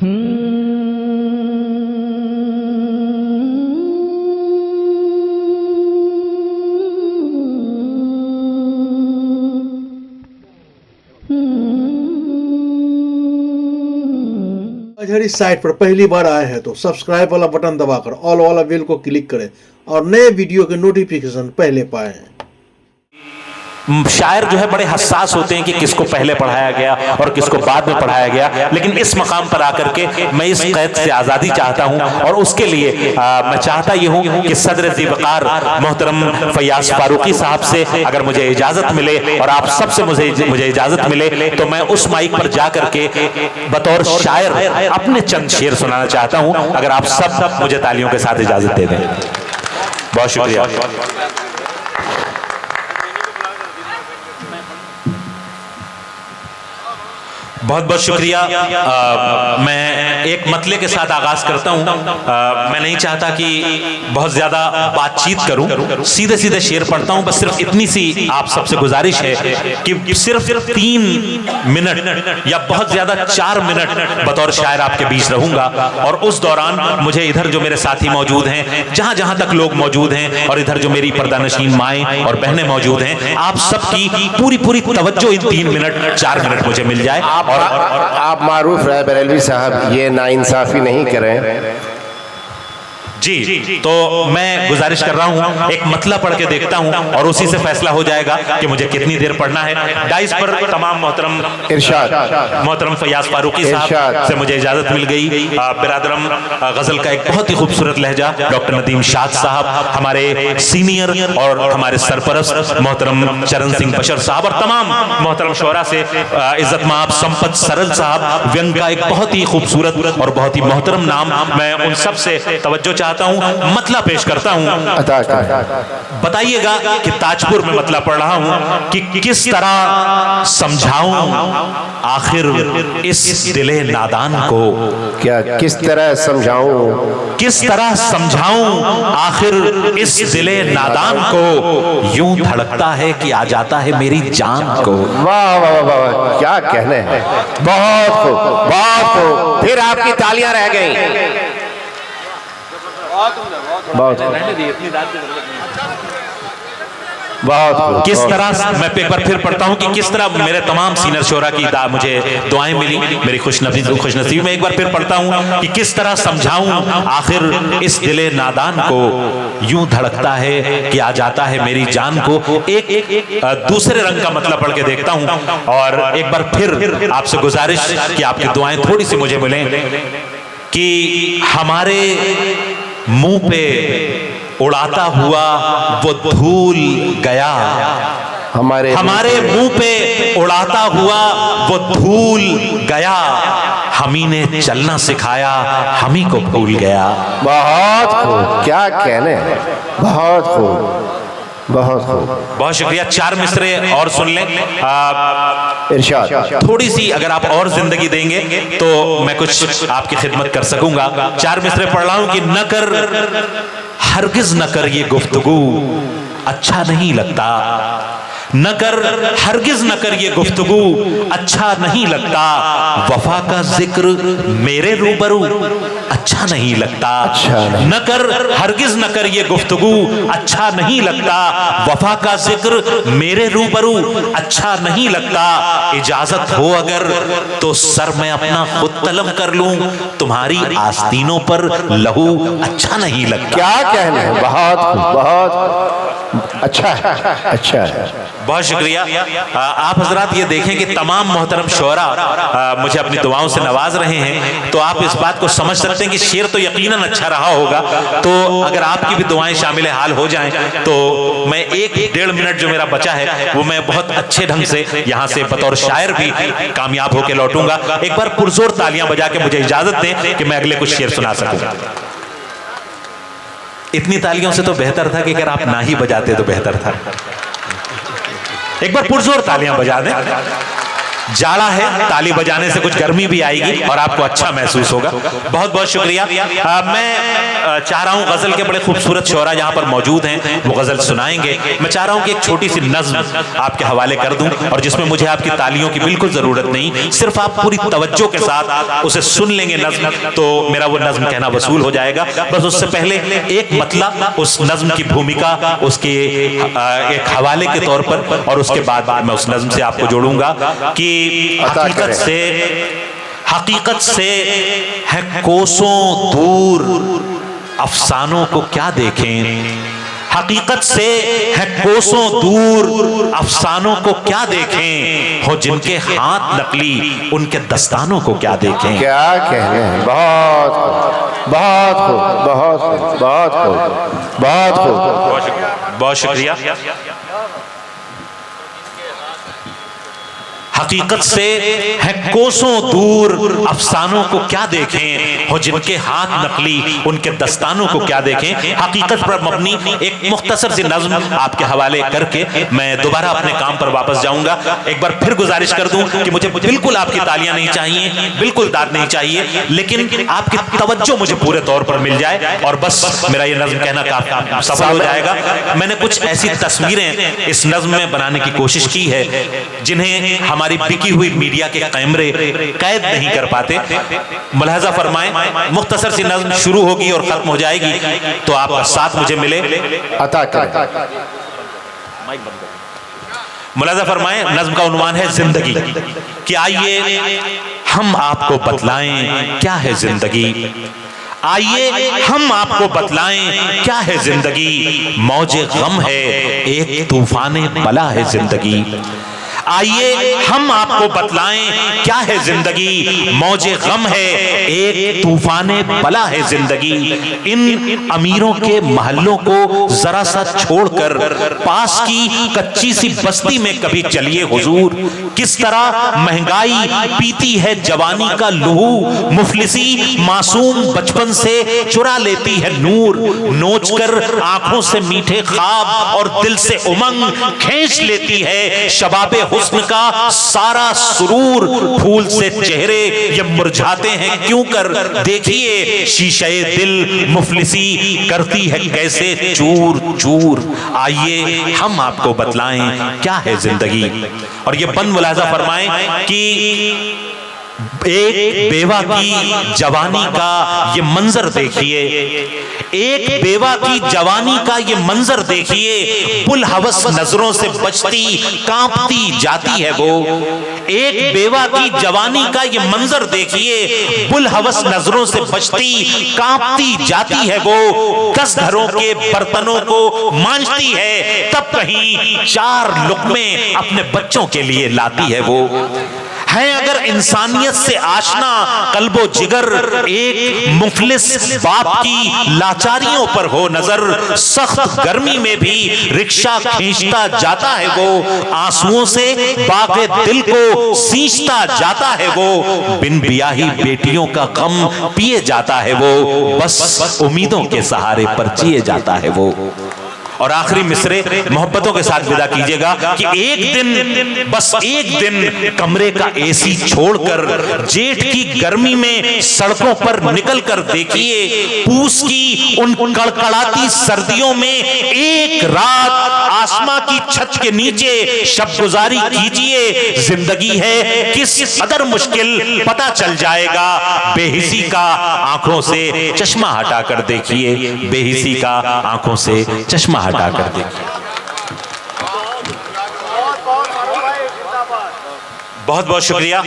अगर इस साइट पर पहली बार आए हैं तो सब्सक्राइब वाला बटन दबाकर ऑल वाला बेल को क्लिक करें और नए वीडियो के नोटिफिकेशन पहले पाएं। शायर जो है बड़े हसास होते हैं कि किसको पहले पढ़ाया गया और किसको बाद में पढ़ाया गया, लेकिन इस मकाम पर आकर के मैं इस कैद से आज़ादी चाहता हूं और उसके लिए मैं चाहता ये हूं कि सदर ज़ीवकार मोहतरम फैयाज फारूकी साहब से अगर मुझे इजाज़त मिले और आप सबसे मुझे इजाज़त मिले तो मैं उस माइक पर जा करके बतौर शायर अपने चंद शेर सुनाना चाहता हूं। अगर आप सब मुझे तालियों के साथ इजाज़त दे दें। बहुत शुक्रिया। बहुत बहुत शुक्रिया। मैं एक मतले के साथ आगाज करता हूं। मैं नहीं चाहता कि बहुत ज्यादा बातचीत करूं, सीधे सीधे शेर पढ़ता हूं। बस सिर्फ इतनी सी आप सबसे गुजारिश है कि सिर्फ 3 मिनट या बहुत ज्यादा 4 मिनट बतौर शायर आपके बीच रहूंगा और उस दौरान मुझे इधर जो मेरे साथी मौजूद हैं, जहां जहां तक लोग मौजूद हैं और इधर जो मेरी पर्दानशीन माएँ और बहनें मौजूद हैं, आप सबकी पूरी तवज्जो इन 3 मिनट 4 मिनट मुझे मिल जाए। आप मारूफ राय बरेलवी साहब ये नाइंसाफी नहीं करें जी। तो मैं गुजारिश कर रहा हूं एक मतला पढ़ के देखता हूं और उसी से फैसला हो जाएगा कि मुझे कितनी देर पढ़ना है। डाइस पर तमाम मोहतरम फैयाज फारूकी साहब से मुझे इजाजत मिल गई। बिरादरम गजल का एक बहुत ही खूबसूरत लहजा डॉक्टर नदीम शाद साहब, हमारे सीनियर और हमारे सरपरस्त मोहतरम चरण सिंह बशर साहब और तमाम मोहतरम शोरा से इज्जत माब संपत सरल साहब, व्यंग का एक बहुत ही खूबसूरत और बहुत ही मोहतरम नाम। मैं उन सब से तवज्जो चाहता हूं, मतला पेश करता हूं। बताइएगा कि ताजपुर में मतला पढ़ रहा हूं कि किस तरह समझाऊं आखिर इस दिले नादान को। क्या किस तरह समझाऊं, किस तरह समझाऊं आखिर इस दिले नादान को, यूं धड़कता है कि आ जाता है मेरी जान को। वाह वाह वाह, क्या कहने हैं। बहुत खूब, बहुत खूब। फिर आपकी तालियां रह गई। बहुत किस तरह, मैं एक बार फिर पढ़ता हूं कि किस तरह मेरे तमाम सीनियर शोरा की मुझे दुआएं मिली, मेरी खुशनसीबी में एक बार फिर पढ़ता हूं कि किस तरह समझाऊं आखिर इस दिले नादान को, यूं धड़कता है कि आ जाता है मेरी जान को। एक दूसरे रंग का मतलब पढ़ के देखता हूं और एक बार फिर आपसे गुजारिश कि आपकी दुआएं थोड़ी सी मुझे मिलें कि हमारे मुंह पे उड़ाता हुआ वो धूल गया, हमारे मुंह पे उड़ाता हुआ वो धूल गया, हमी ने चलना सिखाया हमी को भूल गया। बहुत खूब, क्या कहने हैं। बहुत खूब, बहुत खूब, बहुत शुक्रिया। 4 मिसरे और सुन लें। इरशाद। थोड़ी सी अगर आप और जिंदगी देंगे तो मैं कुछ आपकी खिदमत कर सकूंगा। 4 मिसरे पढ़ रहा हूं कि न कर, हरगिज न कर ये गुफ्तगू, अच्छा नहीं लगता। न कर, हरगिज न कर ये गुफ्तगू, अच्छा नहीं लगता। वफा का जिक्र मेरे रूबरू, अच्छा नहीं लगता। न कर, हरगिज न कर ये गुफ्तगू, अच्छा नहीं लगता। वफा का जिक्र मेरे रूबरू, अच्छा नहीं लगता। इजाजत हो अगर तो सर मैं अपना खुद तलब कर लूं, तुम्हारी आस्तीनों पर लहू अच्छा नहीं लगता। क्या कहना है। बहुत अच्छा अच्छा। बहुत शुक्रिया। आप हजरात ये देखें कि तमाम मोहतरम शोरा मुझे अपनी दुआओं से नवाज रहे हैं, तो आप इस बात को समझ सकते हैं कि शेर तो यकीनन अच्छा रहा होगा। तो अगर आपकी भी दुआएं शामिल हाल हो जाएं तो मैं 1-1.5 मिनट जो मेरा बचा है वो मैं बहुत अच्छे ढंग से यहाँ से बतौर शायर भी कामयाब होकर लौटूंगा। एक बार पुरजोर तालियां बजा के मुझे इजाजत दें कि मैं अगले कुछ शेर सुना सकूं। इतनी तालियों से तो बेहतर था कि अगर आप ना ही बजाते तो बेहतर था। एक बार पुरजोर तालियां बजा दें। जाड़ा है, ताली बजाने से कुछ गर्मी भी आएगी और आपको अच्छा महसूस होगा। बहुत बहुत शुक्रिया। मैं चाह रहा हूं गजल के बड़े खूबसूरत शोरा यहाँ पर मौजूद हैं, वो गजल सुनाएंगे। मैं चाह रहा हूं कि एक छोटी सी नज्म आपके हवाले कर दूं और जिसमें मुझे आपकी तालियों की बिल्कुल जरूरत नहीं, सिर्फ आप पूरी तवज्जो के साथ उसे सुन लेंगे नज्म, तो मेरा वो नज्म कहना वसूल हो जाएगा। बस उससे पहले एक मतलब उस नज्म की भूमिका उसके एक हवाले के तौर पर, और उसके बाद मैं उस नज्म से आपको जोड़ूंगा कि हकीकत से है कोसों दूर अफसानों को क्या देखें, हकीकत से है कोसों दूर अफसानों को क्या देखें, हो जिनके हाथ नकली उनके दस्तानों को क्या देखें। क्या कहने हैं, बहुत बहुत खूब, बहुत खूब, बहुत खूब, बहुत खूब, बहुत शुक्रिया। हकीकत से है कोसों दूर अफसानों को क्या देखें, हो जिनके हाथ नकली उनके दस्तानों को क्या देखें। हकीकत पर मबनी एक मुख्तसर सी नज्म आपके हवाले करके मैं दोबारा अपने काम पर वापस जाऊंगा। एक बार फिर गुजारिश कर दूं कि मुझे बिल्कुल आपकी तालियां नहीं चाहिए, बिल्कुल दाद नहीं चाहिए, लेकिन आपकी तवज्जो मुझे पूरे तौर पर मिल जाए और बस मेरा ये नज्म कहना काफी सफल हो जाएगा। मैंने कुछ ऐसी तस्वीरें इस नज्म में बनाने की कोशिश की है जिन्हें हमारी बिकी हुई मीडिया के कैमरे कैद नहीं कर पाते। मुलाहजा फरमाएं, मुख्तसर सी नज्म शुरू होगी और खत्म हो जाएगी, तो आपका साथ मुझे मिले अता करें। मुलाहजा फरमाएं, नज्म का उन्वान है जिंदगी। कि आइए हम आपको बतलाएं क्या है जिंदगी, आइए हम आपको बतलाएं क्या है जिंदगी, मौजे गम है एक तूफाने बला है जिंदगी। आइए हम आपको बतलाएं क्या है जिंदगी, मौजे गम है एक तूफाने बला है जिंदगी। इन अमीरों के महलों को जरा सा छोड़कर पास की कच्ची सी बस्ती में कभी चलिए हुजूर, किस तरह महंगाई पीती है जवानी का लहू, मुफलिसी मासूम बचपन से चुरा लेती है नूर, नोचकर आंखों से मीठे ख्वाब और दिल से उमंग खींच लेती है शबाबे हुस्न का सारा सुरूर। फूल से चेहरे ये मुरझाते हैं क्यों कर, देखिए शीशे दिल मुफलिसी करती है कैसे चूर चूर। आइए हम आपको बतलाएं क्या है जिंदगी। और ये बंद मुलाजा फरमाएं कि एक बेवा की जवानी का ये मंजर देखिए, एक बेवा की जवानी का ये मंजर देखिए, पुल हवस नजरों से बचती कांपती जाती है वो। एक बेवा की जवानी का ये मंजर देखिए, पुल हवस नजरों से बचती कांपती जाती है वो। 10 घरों के बर्तनों को मांजती है, तब कहीं 4 लुक़मे अपने बच्चों के लिए लाती है वो। है अगर इंसानियत से आशना कल्बो जिगर, एक मुफलिस बाप की लाचारियों पर हो नजर, सख्त गर्मी में भी रिक्शा खींचता जाता है वो, आंसुओं से बागे दिल को सींचता जाता है वो, बिन बियाही बेटियों का गम पिए जाता है वो, बस उम्मीदों के सहारे पर जिए जाता है वो। और आखिरी मिसरे मोहब्बतों के साथ विदा कीजिएगा कि एक दिन, बस एक दिन कमरे का एसी छोड़कर जेठ की गर्मी में सड़कों पर निकलकर देखिए, पूस की उन कड़कड़ाती सर्दियों में एक रात आसमां की छत के नीचे शब गुजारी कीजिए। जिंदगी है किस कदर मुश्किल पता चल जाएगा, बेहिसी का आंखों से चश्मा हटाकर देखिए, बेहिसी का आंखों से चश्मा हटाकर देखिए। बहुत बहुत शुक्रिया।